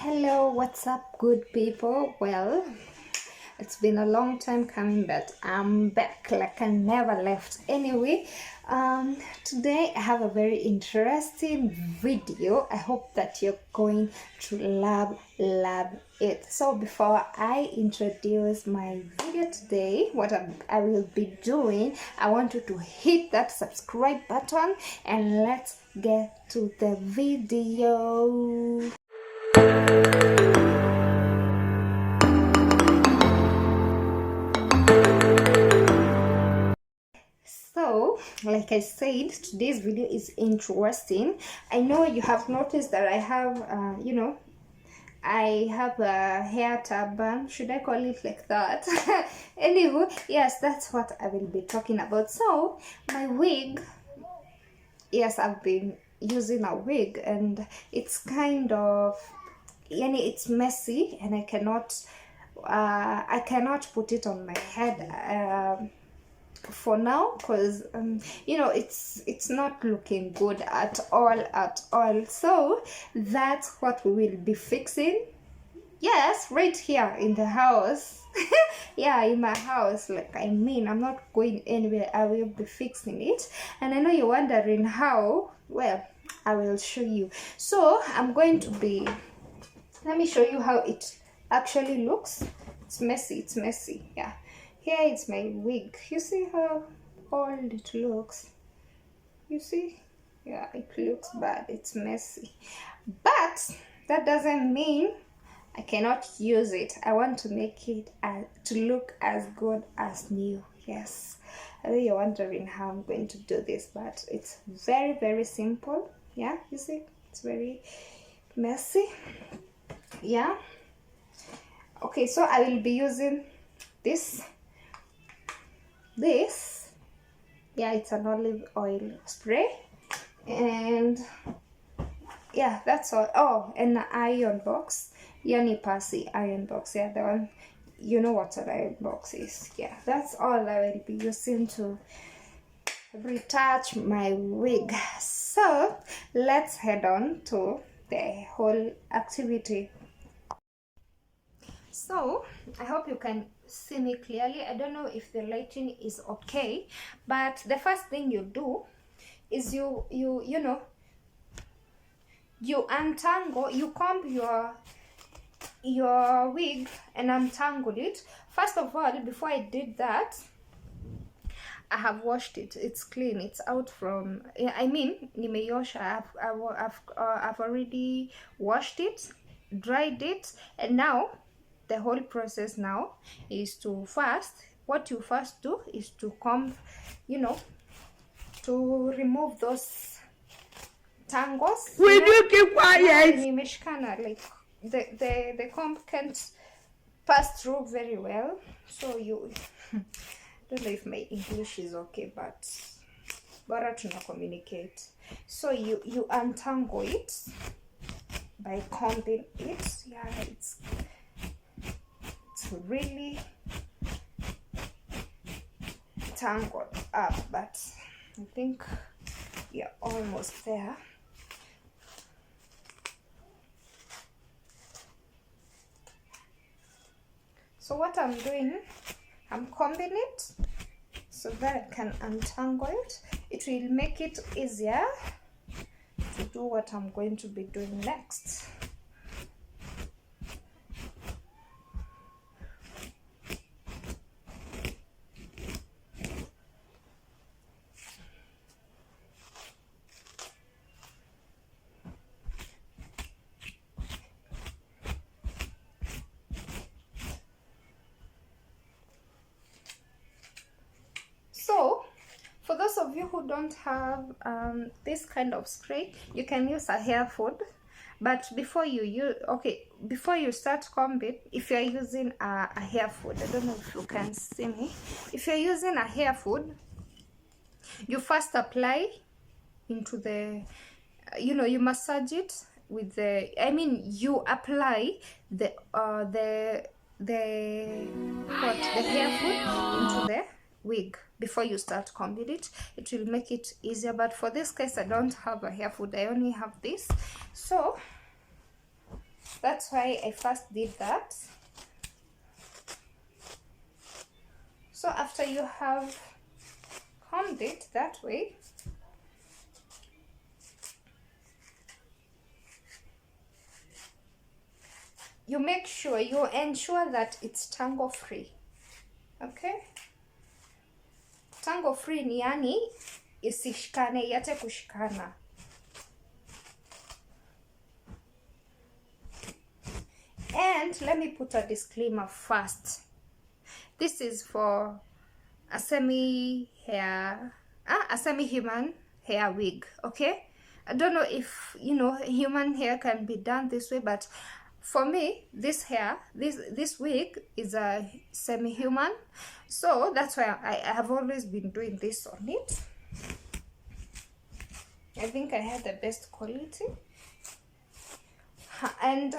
Hello, what's up, good people? Well, it's been a long time coming, but I'm back like I never left. Anyway, today I have a very interesting video. I hope that you're going to love it. So before I introduce my video today, what I will be doing, I want you to hit that subscribe button and let's get to the video. So, like I said, today's video is interesting. I know you have noticed that I have, I have a hair turban. Should I call it like that? Anyway, yes, that's what I will be talking about. So, my wig, yes, I've been using a wig and it's kind of, it's messy and I cannot put it on my head. For now, because it's not looking good at all. So that's what we will be fixing. Yes, right here in the house. Yeah, in my house. I'm not going anywhere. I will be fixing it. And I know you're wondering how. Well, I will show you. So I'm going to be, let me show you how it actually looks. It's messy. Yeah, here is my wig. You see how old it looks? You see? Yeah, it looks bad. It's messy. But that doesn't mean I cannot use it. I want to make it to look as good as new. Yes. I know you're wondering how I'm going to do this, but it's very, very simple. Yeah, you see? It's very messy. Yeah. Okay, so I will be using this. Yeah, it's an olive oil spray, and yeah, that's all. Oh, and an iron box, Yani Pasi iron box. Yeah, the one, you know what an iron box is. Yeah, that's all I will be using to retouch my wig. So let's head on to the whole activity. So I hope you can see me clearly. I don't know if the lighting is okay, but the first thing you do is you untangle, you comb your wig and untangle it. First of all, before I did that, I have washed it. It's clean. It's out from, I mean, nimeyosha. I've already washed it, dried it, and now the whole process now is to what you first do is to comb, to remove those tangles. Will you keep quiet? Like the comb can't pass through very well, so you don't know if my English is okay, but bora tuna communicate. So you untangle it by combing it. Yeah, it's really tangled up, but I think you're almost there. So what I'm doing, I'm combing it so that I can untangle it. It will make it easier to do what I'm going to be doing next. So for those of you who don't have this kind of spray, you can use a hair food. But before you start combing, if you're using a hair food, I don't know if you can see me. If you're using a hair food, you first apply into the, you massage it with the, you apply the hair food into the wig before you start combing it. It will make it easier, but for this case I don't have a hair food, I only have this. So That's why I first did that. So after you have combed it that way, you make sure, you ensure that it's tangle free. Okay, tangle free ni yani isishikane, yate kushikana. And let me put a disclaimer first. This is for a semi-human hair wig, okay? I don't know if, you know, human hair can be done this way, but for me, this hair, this wig is a semi-human. So that's why I have always been doing this on it. I think I had the best quality. And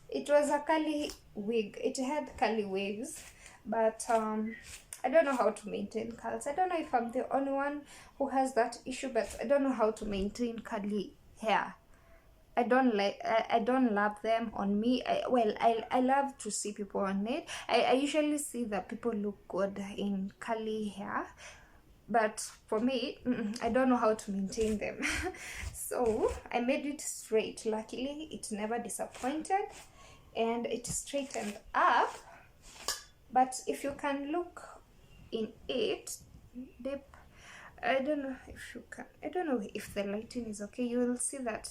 it was a curly wig. It had curly wigs, but I don't know how to maintain curls. I don't know if I'm the only one who has that issue, but I don't know how to maintain curly hair. I don't love them on me. I love to see people on it. I usually see that people look good in curly hair, but for me, I don't know how to maintain them. So I made it straight. Luckily, it never disappointed, and it straightened up. But if you can look in it deep, I don't know if you can, I don't know if the lighting is okay, you will see that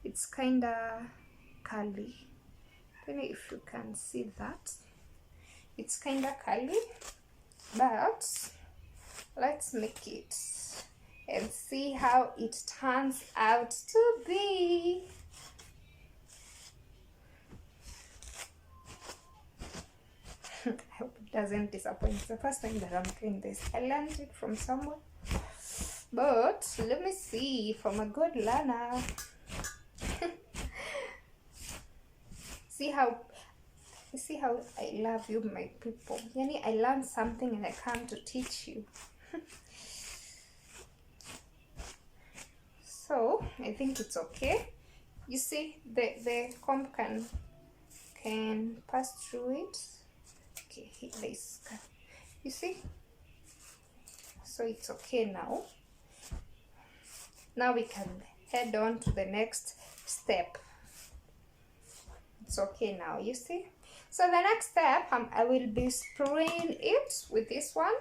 it's kind of curly. I don't know if you can see that, it's kind of curly, but let's make it and see how it turns out to be. I hope it doesn't disappoint. It's the first time that I'm doing this. I learned it from somewhere, but let me see, from a good learner. see how I love you, my people. Yani, I learned something and I come to teach you. So I think it's okay. You see, the comb can pass through it. Okay, this, you see, so it's okay now. Now we can head on to the next step. It's okay now, you see. So the next step, I will be spraying it with this one.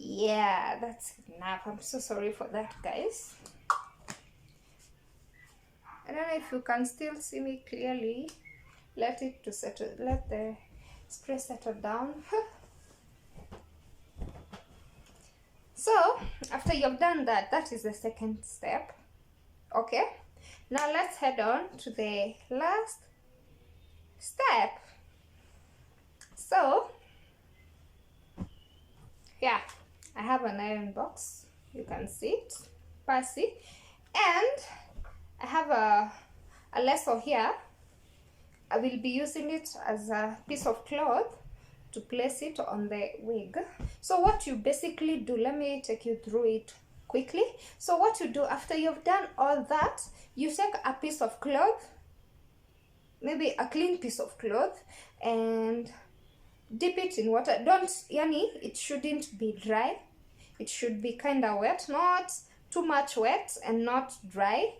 Yeah, that's enough. I'm so sorry for that, guys. I don't know if you can still see me clearly. Let it to settle, let the spray settle down. So after you've done that, that is the second step. Okay, now let's head on to the last step. So yeah, I have an iron box, you can see it, Percy, and I have a lasso here. I will be using it as a piece of cloth to place it on the wig. So what you basically do, let me take you through it quickly. So what you do after you've done all that, you take a piece of cloth, maybe a clean piece of cloth, and dip it in water. Don't, yani, it shouldn't be dry. It should be kind of wet, not too much wet and not dry.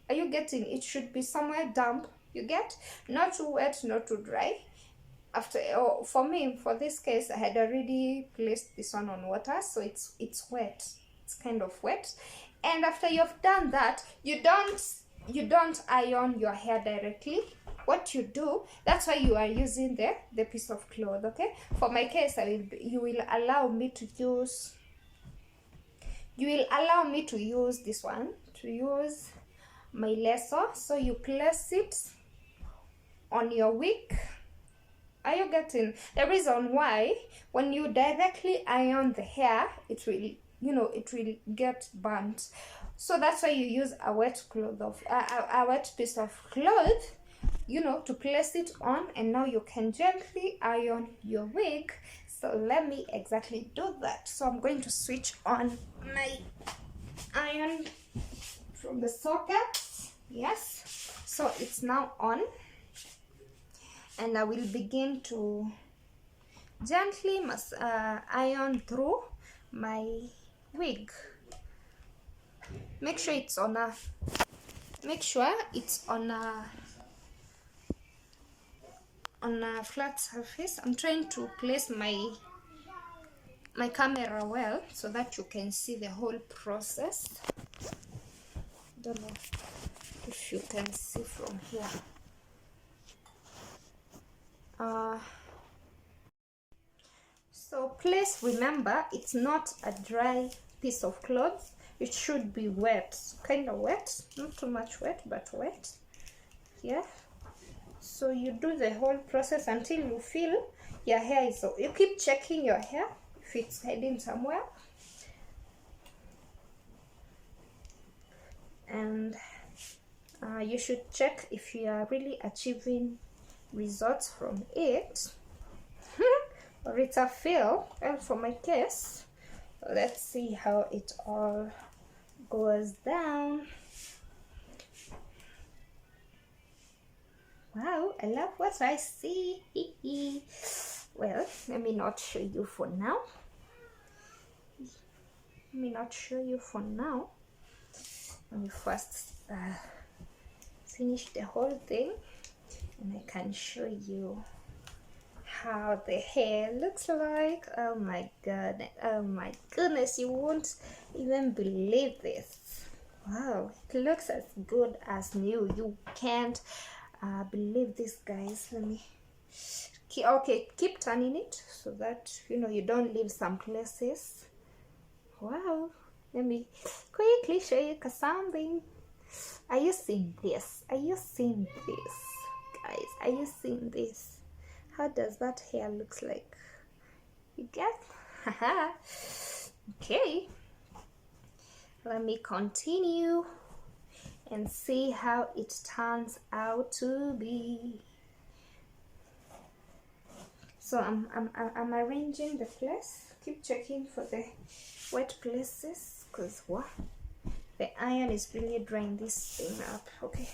Are you getting? It should be somewhere damp, you get? Not too wet, not too dry. After, for me, for this case, I had already placed this one on water, so it's wet. It's kind of wet. And after you've done that, you don't iron your hair directly. What you do, that's why you are using the piece of cloth. Okay, for my case, you will allow me to use this one, to use my lasso. So you place it on your wig. Are you getting? The reason why, when you directly iron the hair, it will you know, it will get burnt. So that's why you use a wet cloth of a wet piece of cloth, you know, to place it on, and now you can gently iron your wig. So let me exactly do that. So I'm going to switch on my iron from the socket. Yes, so it's now on, and I will begin to gently iron through my wig. Make sure it's on a flat surface. I'm trying to place my camera well so that you can see the whole process. Don't know if you can see from here. So please remember, it's not a dry piece of cloth. It should be wet, kind of wet, not too much wet, but wet. Yeah. So you do the whole process until you feel your hair is so. You keep checking your hair if it's hiding somewhere, and you should check if you are really achieving results from it or it's a fail. And for my case, let's see how it all goes down. Wow, I love what I see. Well, let me not show you for now. Let me first finish the whole thing, and I can show you how the hair looks like. Oh my god, oh my goodness, you won't even believe this. Wow, it looks as good as new. You can't believe this, guys. Let me keep turning it so that you know you don't leave some places. Wow, let me quickly show you something. Are you seeing this? Are you seeing this, guys? Are you seeing this? How does that hair looks like? You get? Okay, let me continue and see how it turns out to be. So I'm arranging the place. Keep checking for the wet places, because what, the iron is really drying this thing up. Okay.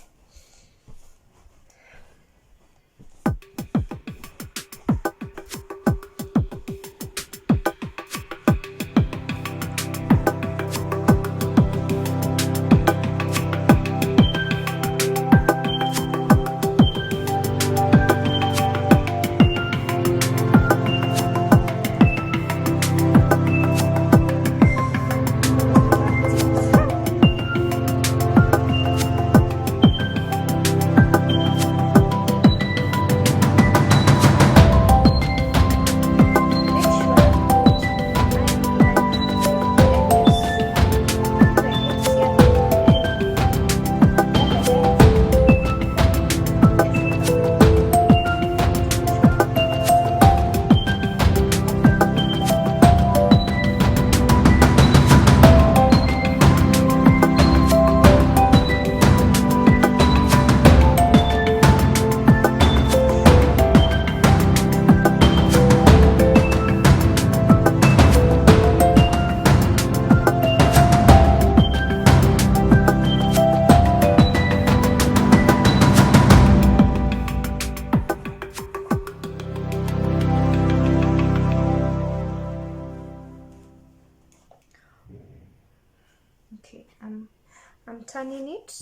Okay, I'm turning it.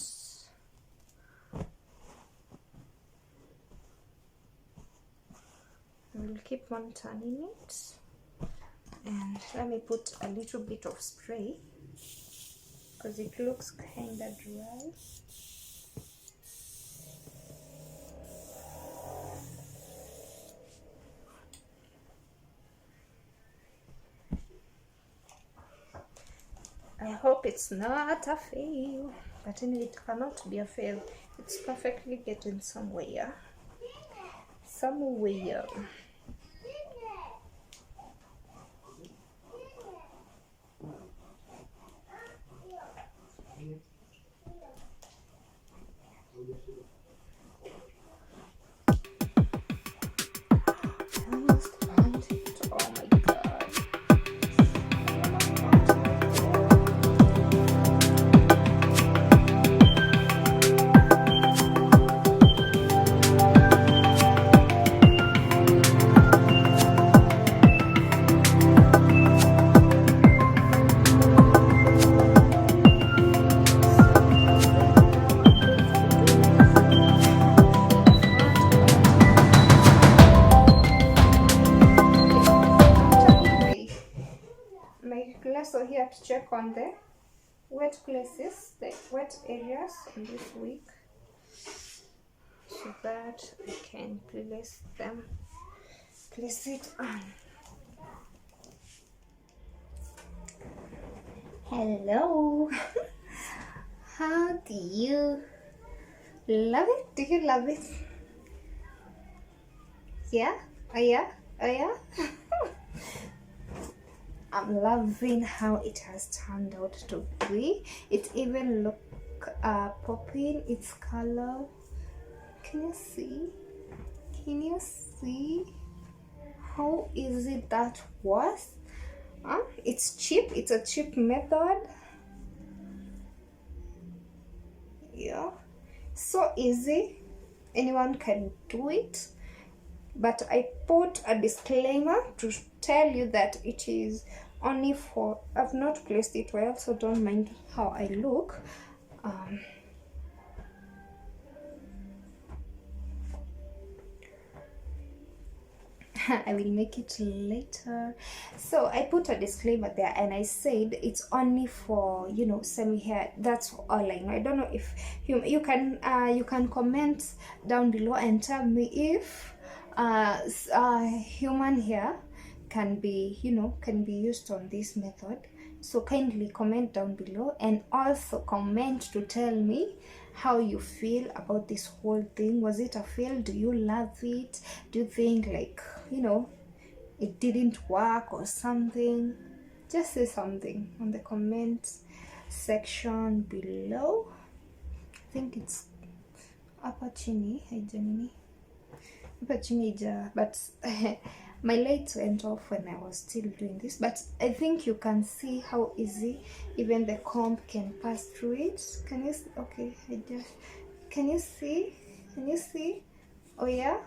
I will keep on turning it, and let me put a little bit of spray because it looks kind of dry. I hope it's not a fail, but anyway, it cannot be a fail. It's perfectly getting somewhere. check on the wet places, the wet areas on this wig, so that I can place it on. Hello. How do you love it? Do you love it? Yeah? Oh yeah? Oh yeah? I'm loving how it has turned out to be. It even look popping, its color. Can you see? Can you see how easy that was? It's cheap. It's a cheap method. Yeah, so easy. Anyone can do it. But I put a disclaimer to tell you that it is only for, I've not placed it well, so don't mind how I look. I will make it later. So I put a disclaimer there and I said it's only for, you know, semi hair. That's all I know. I don't know if you can comment down below and tell me if human hair can be, you know, can be used on this method. So kindly comment down below and also comment to tell me how you feel about this whole thing. Was it a fail? Do you love it? Do you think, like, you know, it didn't work or something? Just say something on the comments section below. I think it's hapa chini haijanini, hapa chini ija, but my lights went off when I was still doing this, but I think you can see how easy even the comb can pass through it. Can you see? Okay, can you see? Can you see? Oh yeah,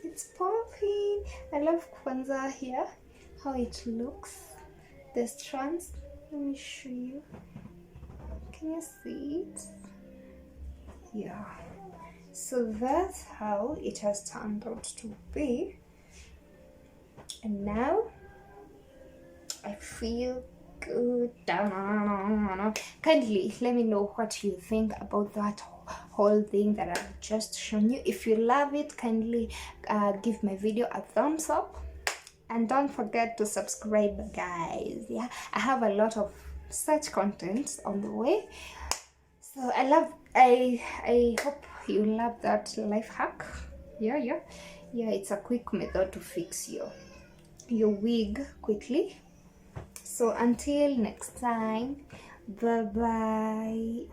it's popping. I love kwanza here how it looks, the strands. Let me show you. Can you see it? Yeah. So that's how it has turned out to be, and now I feel good. Kindly let me know what you think about that whole thing that I've just shown you. If you love it, kindly give my video a thumbs up and don't forget to subscribe, guys. Yeah, I have a lot of such content on the way, so I hope you love that life hack. Yeah, it's a quick method to fix your wig quickly. So until next time, bye bye.